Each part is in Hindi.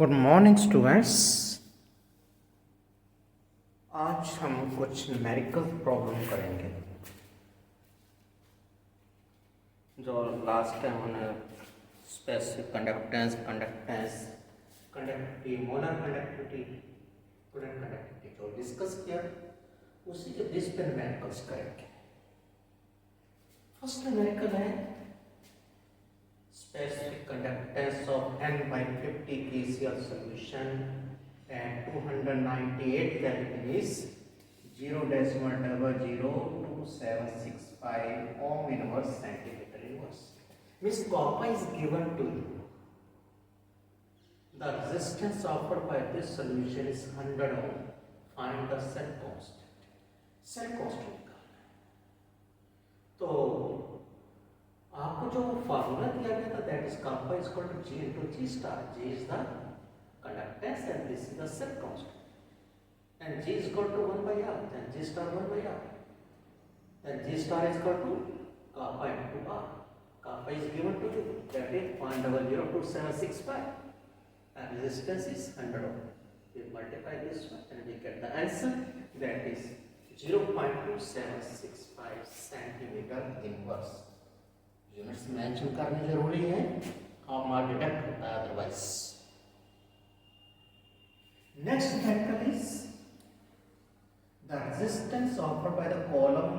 Good morning students. आज हम कुछ न्यूमेरिकल प्रॉब्लम करेंगे जो लास्ट टाइम हमने specific conductance conductivity molar conductivity student conductivity जो डिस्कस किया उसी के बेस पर न्यूमेरिकल्स करेंगे। फर्स्ट न्यूमेरिकल है specific conductance of n by 50 KCl solution at 298 Kelvin is 0.002765 ohm inverse centimeter inverse. Means copper is given to you. The resistance offered by this solution is 100 ohm. Find the cell constant. Cell constant निकालना है। तो आपको जो फार्मूला दिया गया था that is kappa is equal to G into G star. G is the conductance and this is the cell constant and G is equal to 1 by R, then G star 1 by R, then G star is equal to kappa into R. Kappa is given to you, that is 0.002765 and resistance is 100 ohm. We multiply this one and we get the answer, that is 0.2765 centimeter inverse. Units mention करनी जरूरी है, और मार्क डिडक्ट होता है otherwise. Next numerical is the resistance offered by the column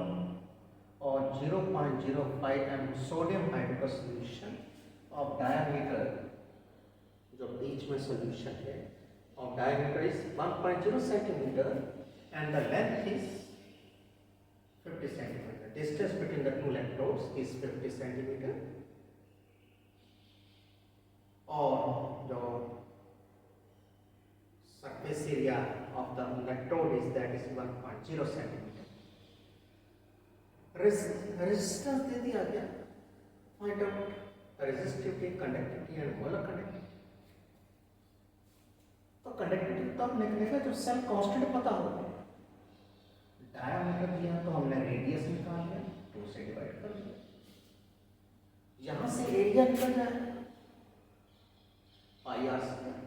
और 0.05 mm sodium hydroxide solution of diameter, जो बीच में सॉल्यूशन है of diameter is 1.0 centimetre and the length is 50 centimeter. Distance between the two electrodes is 50 centimeter. और जो surface area of the electrode is that is 1.0 centimeter. Resistance दे दिया गया, find out resistivity, conductivity and molar conductivity. तो conductivity तब निकलेगा जब सेल कांस्टेंट पता होगा। डायमीटर दिया तो हमने रेडियस निकाल लिया, 2 से डिवाइड कर दिया, यहां से एरिया निकल जाएगा pi r square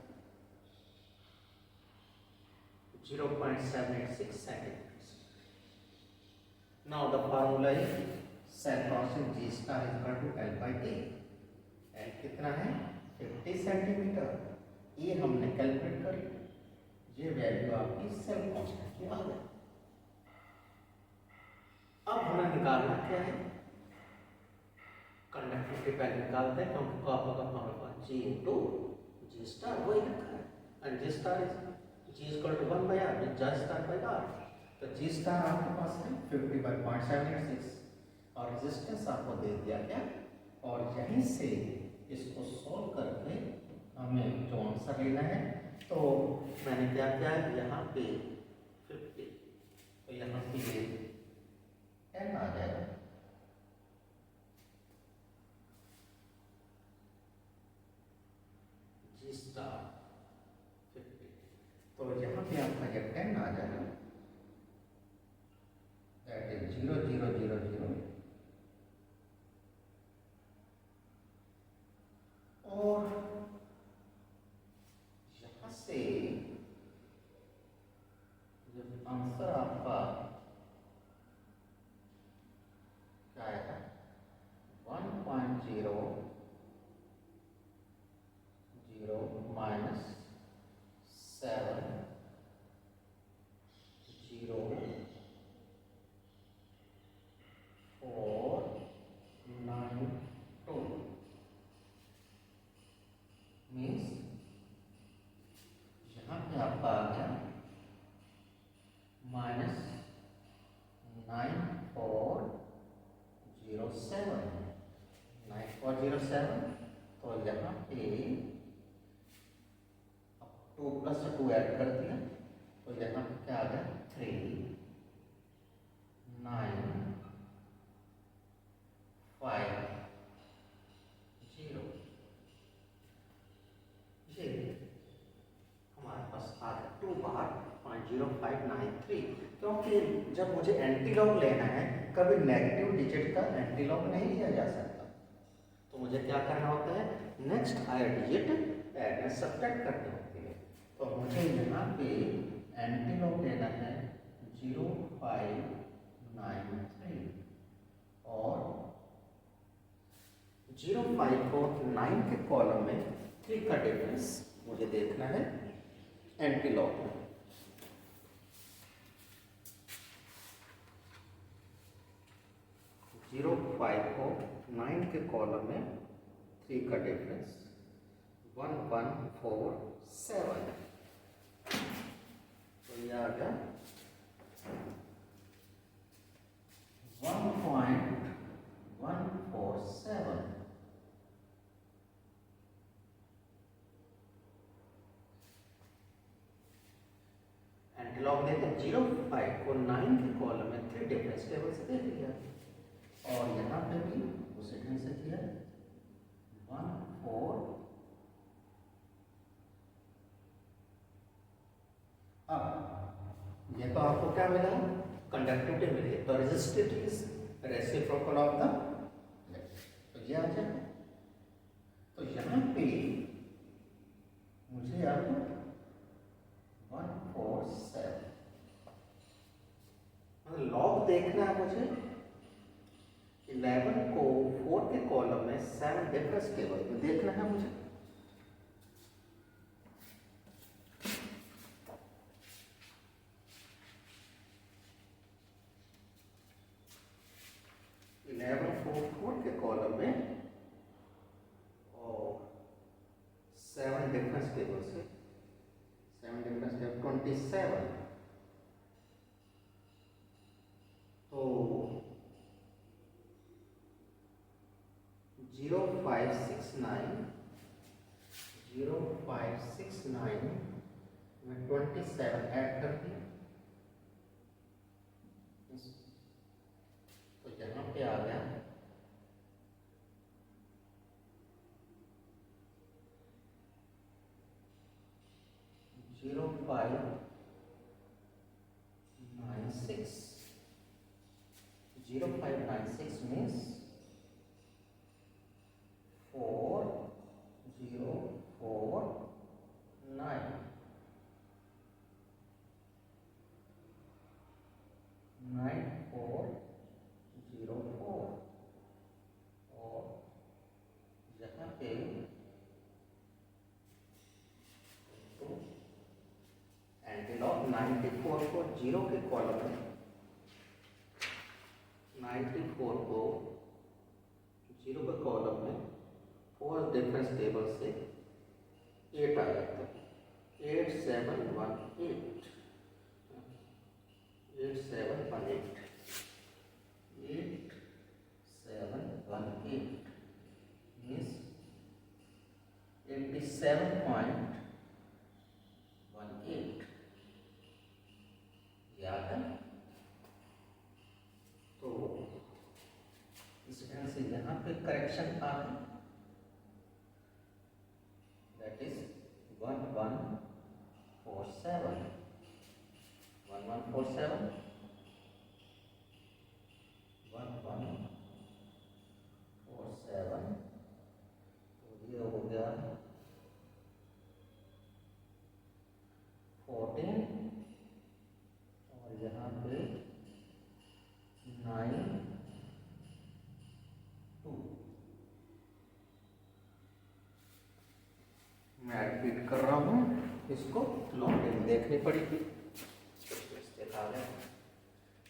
0.786 centimetre. Now the formula is cell constant G star is equal to L by T। L कितना है 50 सेंटीमीटर, ये हमने कैलकुलेट कर लिया, ये वैल्यू आपकी सेल कांस्टेंट की आ गई। अब हमें निकालना क्या है, कंडक्टिविटी पहले निकालते हैं क्योंकि कॉपर का formula G into G star वही लिखा है and G star is G is equal to 1 by R, G star by R। तो G स्टार आपके पास है 50 by 0.786 और रेजिस्टेंस आपको दे दिया गया, और यहीं से इसको सॉल्व करके हमें जो आंसर लेना है, तो मैंने क्या किया है यहाँ पे 50, तो यहाँ पे 10 आ जाएगा, G स्टार 50, तो यहाँ पे आपका जब 10 आ जाएगा दैट इज 0.000 और यहाँ से जब आंसर आपका क्या आएगा 1.00 minus 70492 मीन्स यहाँ पे आपका आ गया -9407, तो यहाँ पे 2 + 2 ऐड कर दिया, तो यहाँ पे क्या आ गया 3950। ये हमारे पास आ गया 2 बार 0.0593, क्योंकि जब मुझे एंटीलॉग लेना है कभी नेगेटिव डिजिट का एंटीलॉग नहीं लिया जा सकता, तो मुझे क्या करना होता है next higher digit add subtract करनी होती है। तो मुझे यहाँ पे एंटीलॉग लेना है 0593 और 05 और 9 के कॉलम में 3 का डिफरेंस मुझे देखना है एंटीलॉग में। 05 को 9 के कॉलम में 3 का डिफरेंस 1147, तो ये आ गया 1.147। एंटीलॉग देखें 05 को 9 के कॉलम में 3 डिफरेंस टेबल से देख लिया, और यहाँ पे भी उसी ढंग से किया 14। अब ये तो आपको क्या मिला, कंडक्टिविटी मिली, तो resistivity is reciprocal of the, तो ये आ जाए। तो यहाँ पे मुझे अब 147 लॉग देखना है मुझे 11 को 4 के कॉलम में 7 डिफरेंस टेबल में देखना है मुझे। के कॉलम में और 7 डिफरेंस टेबल से 7 डिफरेंस टेबल 27, तो 0569 में 27 ऐड कर दिया, तो यहाँ पे आ गया 0596 means 4049 9404, और यहाँ पे एंटीलॉग 94 को 0 के कॉलम में 94 को 0 के कॉलम में 4 डिफरेंस टेबल से 8 आ जाता है, 8718 means 87.18 याद है। तो इस ढंग से यहाँ पे करेक्शन आ गई, दैट इज 1147 1147 तो ये हो गया 14, और यहाँ पे 9 2। मैं रिपीट कर रहा हूँ, इसको लॉन्ग देखनी पड़ेगी।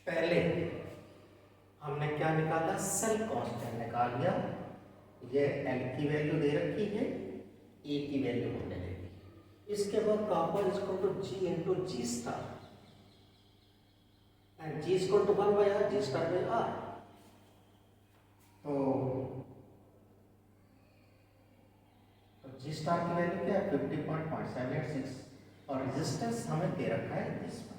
पहले हमने क्या निकाला, सेल कांस्टेंट निकाल लिया, ये एल की वैल्यू दे रखी है, ए की वैल्यू हमने ले ली। इसके बाद कॉपर इसको तो जी इंटू जी स्टार, एंड जी इसको तो 1/r, ji star by are. तो जी स्टार की वैल्यू क्या है 50.786, और रेजिस्टेंस हमें दे रखा है इस पर।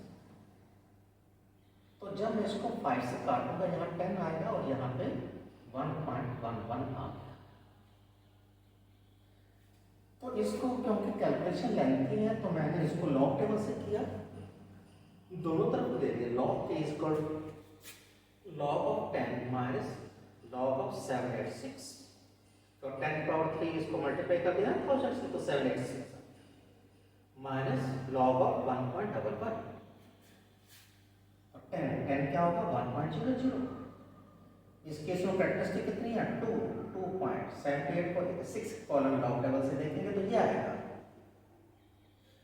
तो जब मैं इसको 5 से काटूंगा, यहाँ 10 आएगा और यहाँ पे 1.11 आ गया। तो इसको क्योंकि कैलकुलेशन लेंथी है, तो मैंने इसको लॉग टेबल से किया, दोनों तरफ दे दिया। लॉग के equal log of 10 minus log of 786, तो तो 10⁻³ इसको मल्टीप्लाई कर दिया 1000 से, तो 786 माइनस लॉग ऑफ 1.11। 10 क्या होगा 1.00। इस केस में कैरेक्टरिस्टिक कितनी है 2.78 को 6 कॉलम लॉग टेबल से देखेंगे तो ये आएगा।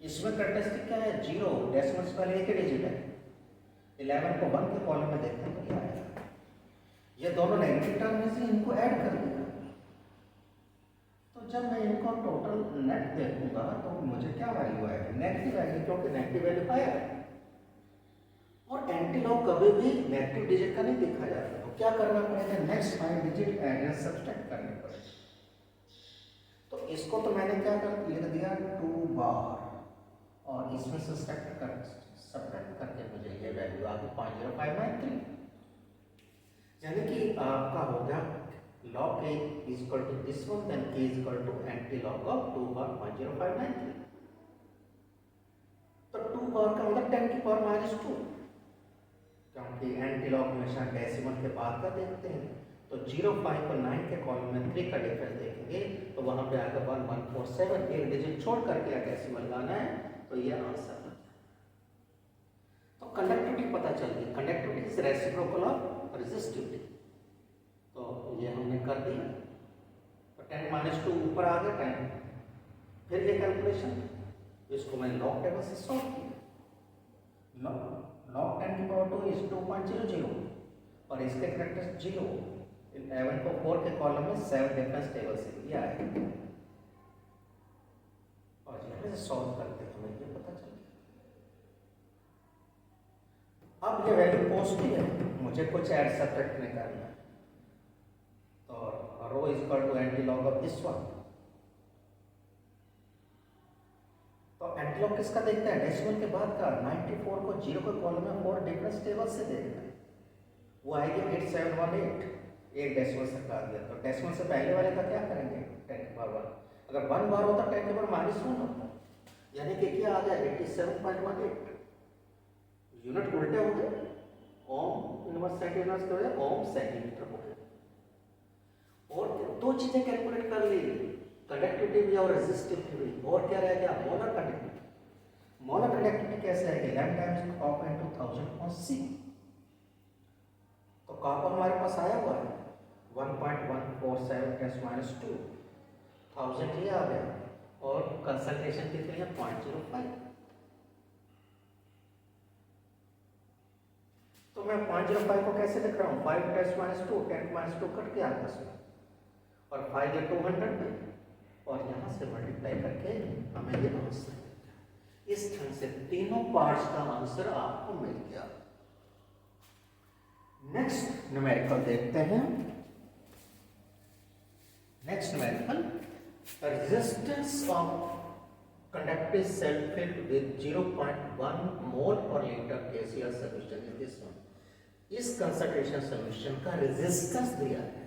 इसमें कैरेक्टरिस्टिक क्या है 0, डेसिमल्स पहले एक ही डिजिट है। 11 को 1 के कॉलम में देखते हैं तो ये आएगा। ये दोनों नेगेटिव टर्म में से इनको ऐड कर दिया, तो जब मैं इनको टोटल नेट देखूंगा तो मुझे क्या वैल्यू आएगी नेगेटिव आएगी, क्योंकि नेगेटिव वैल्यू पाया है। और एंटीलॉग कभी भी नेगेटिव डिजिट का नहीं देखा जाता, तो क्या करना पड़ेगा नेक्स्ट 5 डिजिट ऐड या सब्सट्रैक्ट करने पड़ेगा। तो इसको तो मैंने क्या कर लिख दिया 2 बार, और इसमें से सब्ट्रैक्ट करके मुझे ये वैल्यू आ गई 50593। यानी कि आपका हो गया log A is equal to this one, then K is equal to anti-log of 2 बार 50593। तो 2 बार का मतलब 10 की पावर -2, क्योंकि एंटी-लॉग हमेशा डेसिमल के बाद का देखते हैं। तो 0, 5 और 9 के कॉलम में 3 का डिफरेंस देखेंगे तो वहां पे आएगा 1147, एक डिजिट छोड़ करके डेसिमल लाना है, तो ये आंसर है। तो कंडक्टिविटी पता चल गई, conductivity is reciprocal of resistivity, तो ये हमने कर दिया। तो 10 - 2 ऊपर आ गया 10। फिर ये कैलकुलेशन इसको मैं लॉग टेबल से सॉल्व किया। लॉग 10⁻² इज 2.00 और इसके कैरेक्टर्स 0। 11 को 4 के कॉलम में 7 डिफरेंस टेबल से दिया है, और यहाँ से सॉल्व करके हमें ये पता चल गया। अब ये वैल्यू पॉजिटिव है, मुझे कुछ ऐड सब्ट्रैक्ट नहीं करना है, तो rho is equal to antilog of this one. तो एंटी-लॉग किसका देखता है डेसिमल के बाद का, 94 को 0 के कॉलम में 4 डिफरेंस टेबल से देखना है, वो आएगी 8718, एक डेसिमल से काट दिया। तो डेसिमल से पहले वाले का क्या करेंगे 10⁻1, अगर 1 बार होता 10⁻−1 होता, यानी कि क्या आ गया 87.18। यूनिट उल्टे हो गए, ओम इनवर्स सेंटीमीटर के बजाय ओम सेंटीमीटर हो गया। और दो चीजें कैलकुलेट कर ली, कंडक्टिविटी भी और रेजिस्टिविटी भी, और क्या रह गया मोलर कंडक्टिविटी। मोलर कंडक्टिविटी कैसे आएगी lambda times copper into 1000/c। तो कॉपर हमारे पास आया हुआ है 1.147 × -2, 1000 ये आ गया, और कंसंट्रेशन कितनी है 0.05। तो मैं 0.05 को कैसे लिख रहा हूँ 5 × -2, 10⁻2 कट के आपस में, और 5 या 200 में, और यहाँ से मल्टीप्लाई करके हमें ये आंसर। इस ढंग से तीनों पार्ट्स का आंसर आपको मिल गया। नेक्स्ट न्यूमेरिकल देखते हैं। Next numerical resistance of conductive cell filled with 0.1 mole per liter KCl solution is this one। इस कंसंट्रेशन सॉल्यूशन का रेजिस्टेंस दिया है,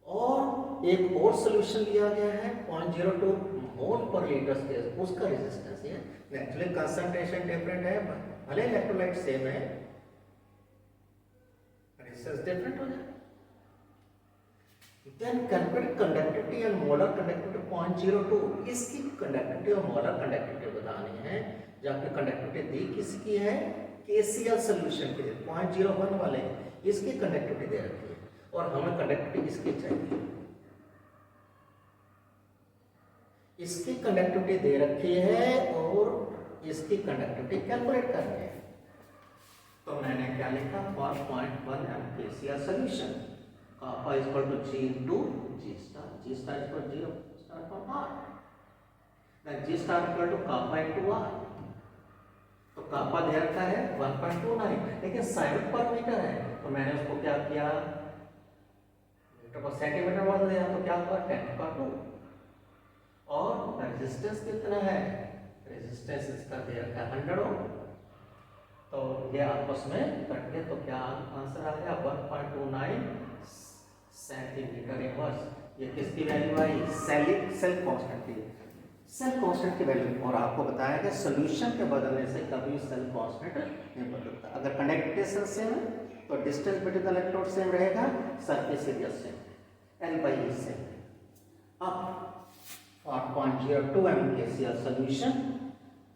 और एक और सॉल्यूशन लिया गया है 0.02 मोल पर लीटर के, उसका रेजिस्टेंस है। नेचुरली कंसंट्रेशन डिफरेंट है, भले इलेक्ट्रोलाइट सेम है, रेजिस्टेंस डिफरेंट हो जाए। Then calculate conductivity and molar conductivity 0.02। इसकी कंडक्टिविटी और मोलर कंडक्टिविटी बतानी है, जबकि कंडक्टिविटी दी किसकी है KCl सॉल्यूशन के लिए 0.01 वाले, इसकी कंडक्टिविटी दे रखी है, और हमें कंडक्टिविटी इसकी चाहिए। इसकी कंडक्टिविटी दे रखी है और इसकी कंडक्टिविटी कैलकुलेट करनी है। तो मैंने क्या लिखा 1.1 m KCl solution kappa is equal to G into G star is equal to 0 star for R, then G star equal to kappa into R। तो kappa दे रखा है 1.29, लेकिन साइड पर मीटर है, तो मैंने उसको क्या किया मीटर पर सेंटीमीटर बदल दिया, तो क्या हुआ 10⁻²। और रेजिस्टेंस कितना है, रेजिस्टेंस इसका दे रखा है 100 ओम, तो ये आपस में कट के तो क्या आंसर आ गया 1.29 सेंटीमीटर इनवर्स। ये किसकी वैल्यू आई सेल कांस्टेंट की, सेल कांस्टेंट की वैल्यू। और आपको बताया कि सॉल्यूशन के बदलने से कभी सेल कांस्टेंट नहीं बदलता। अगर कंडक्टिविटी सेम है तो distance between the electrode same रहेगा, surface area same. L by E से। अब for 0.02 MkCl solution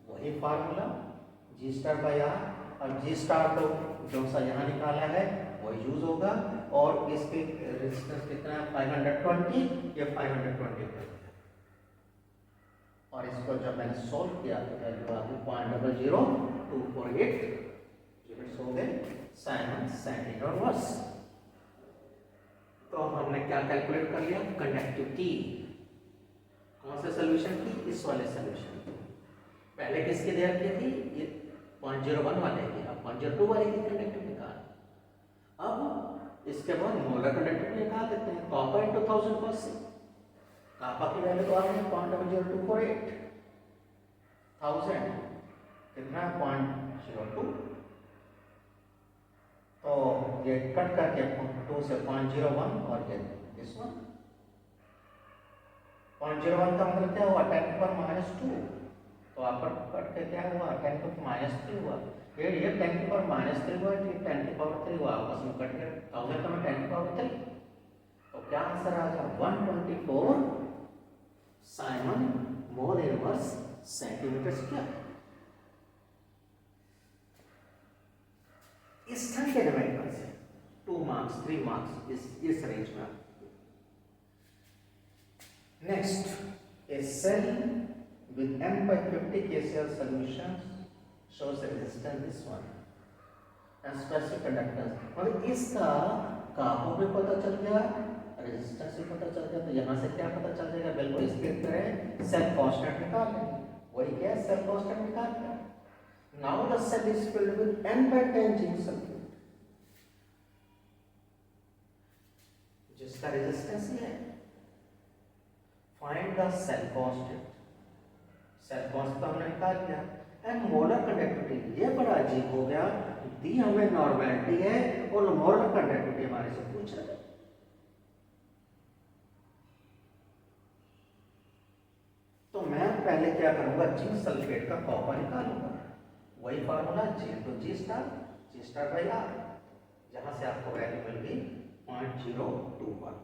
वही formula G star by R, और G स्टार तो जो सा यहाँ निकाला है वही यूज होगा, और इसके रेजिस्टेंस कितना है 520, ये 520 पर, और इसको जब मैंने सोल्व किया तो वैल्यू आ गई 0.00248 यूनिट्स हो गए साइमन सैंटिन और वर्स। तो हमने क्या कैलकुलेट कर लिया, कंडक्टिविटी। कौन से सॉल्यूशन की, इस वाले सॉल्यूशन की। पहले किसकी देयर की थी, ये 0.01 वाले की, अब 0.02 वाले की कंडक्टिविटी निकाल। अब इसके बाद मोलर कंडक्टिविटी निकाल लेते हैं। कॉपर इनटू 1000%, कॉपर की वैल्यू तो आ गई 0.0248, 1000 कितना 0.02, तो ये कट करके 2 से 0.01, और ये दिस वन 0.01 का मतलब क्या हुआ 10⁻², तो आप कट के क्या हुआ 10⁻³ हुआ, ये 10⁻³ हुआ, ये 10⁻³ हुआ, आपस में कट गया 1000 का 10⁻³, तो क्या आंसर आ गया 124 Simon mole inverse centimetre square. इस ढंग के डिवाइड से 2 मार्क्स 3 मार्क्स इस रेंज में। Next, a cell with m by 50 kCl solution shows resistance this one and specific conductance। मतलब इसका काबू भी पता चल गया, रेजिस्टेंस भी पता चल गया, तो यहाँ से क्या पता चल जाएगा, बिल्कुल इसके तरह सेल कांस्टेंट निकाल लेंगे। वही क्या है, सेल कांस्टेंट निकाल लिया। Now the cell is filled with n by 10 zinc sulfate, जिसका रेजिस्टेंस ये है। Find the cell constant, cell constant हमने निकाल लिया, एंड मोलर कंडक्टिविटी, ये बड़ा अजीब हो गया, दी हमें नॉर्मेलिटी है और मोलर कंडक्टिविटी हमारे से पूछ रहा है। तो मैं पहले क्या करूंगा, जिंक सल्फेट का कॉपर निकालूंगा, वही formula G star by R, जहां से आपको वैल्यू मिल गई 0.021।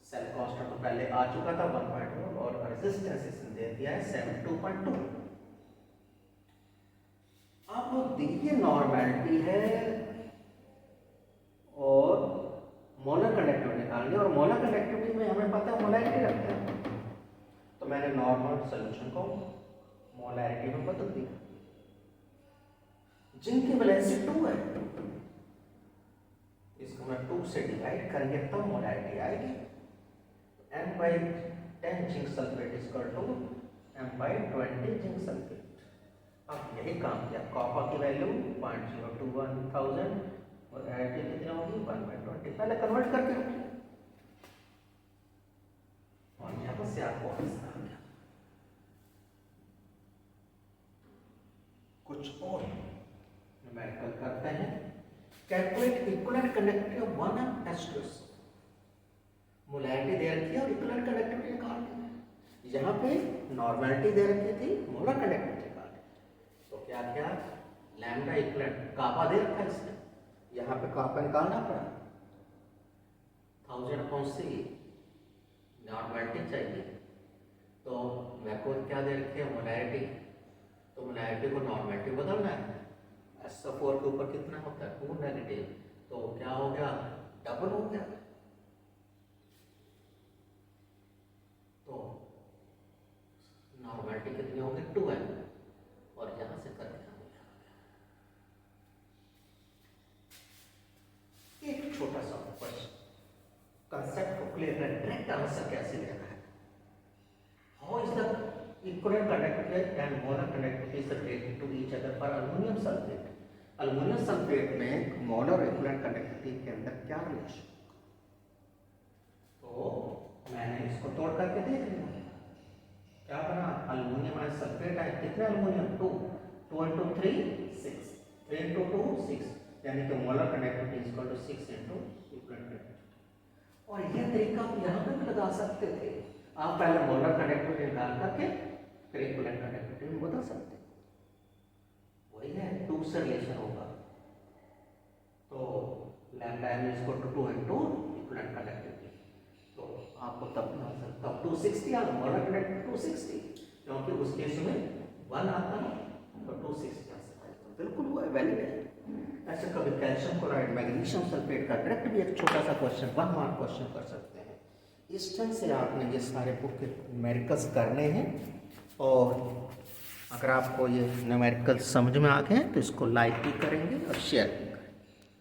सेल कांस्टेंट तो पहले आ चुका था 1.1, और रेजिस्टेंस इसने दे दिया है 72.2। अब देखिए नॉर्मेलिटी है और मोलर कंडक्टिविटी निकालनी, और मोलर कंडक्टिविटी में हमें पता है मोलैरिटी रखते हैं, तो मैंने नॉर्मल सॉल्यूशन को मोलैरिटी में बदल दिया। जिंक की वैलेंसी 2 है, इसको मैं 2 से डिवाइड करेंगे तब मोलैरिटी आएगी। m by 10 zinc sulphate equal to m by 20 zinc sulphate. अब यही काम किया, कॉपर की वैल्यू 0.021,000 और मोलैरिटी कितनी होगी 1/20। पहले कन्वर्ट करके रखिए, और यहाँ से आपको आंसर आ गया। कुछ और न्यूमेरिकल करते हैं। Calculate equivalent conductivity of 1H2SO। Molarity दे रखी है और इक्विवेलेंट कंडक्टिविटी निकाल दी। यहाँ पे नॉर्मेलिटी दे रखी थी, मोलर कंडक्टिविटी निकाल दी। तो क्या क्या, लैम्डा इक्विवेलेंट कापा दे रखा है इसने, यहाँ पे कापा निकालना पड़ा 1000/c, नॉर्मेलिटी चाहिए, तो मेरे को क्या दे रखी है मोलैरिटी, तो मोलैरिटी को नॉर्मेलिटी बदलना है। SO4 के ऊपर कितना होता है 2 नेगेटिव, तो क्या हो गया डबल हो गया, तो नॉर्मेलिटी कितनी होगी 2n, और यहां से करके एक छोटा सा कंसेप्ट को क्लियर करना, डायरेक्ट आंसर कैसे लेना है। How is the equivalent conductivity and molar conductivity is related to each other for aluminium sulphate. Aluminium sulphate में मोलर इक्विवेलेंट कंडक्टिविटी के अंदर क्या रिलेशन, तो मैंने इसको तोड़ करके देख लिया, क्या बना, अल्युमिनियम आयन सल्फेट है, कितने अल्युमिनियम 2 into 3 6, 3 into 2 6, यानी कि molar conductivity equal to 6 into equivalent conductivity. और ये तरीका आप यहाँ पे भी लगा सकते थे, आप पहले मोलर कंडक्टिविटी निकाल करके फिर इक्विवेलेंट कंडक्टिविटी में बदल सकते, वही है 2 से रिलेशन होगा, तो lambda m equal to 2 into equivalent conductivity, तो आपको तब भी आ सकता, तब 260 आ गया, 100 260, क्योंकि उस केस में 1 आता है तो 260 आ सकता है, तो बिल्कुल वो वैलिड है। ऐसे कभी कैल्शियम क्लोराइड, मैग्नीशियम सल्फेट का डायरेक्ट भी एक छोटा सा क्वेश्चन 1 मार्क क्वेश्चन कर सकते हैं। इस ढंग से आपने ये सारे बुक के न्यूमेरिकल्स करने हैं, और अगर आपको ये न्यूमेरिकल समझ में आ गए हैं तो इसको लाइक भी करेंगे और शेयर भी।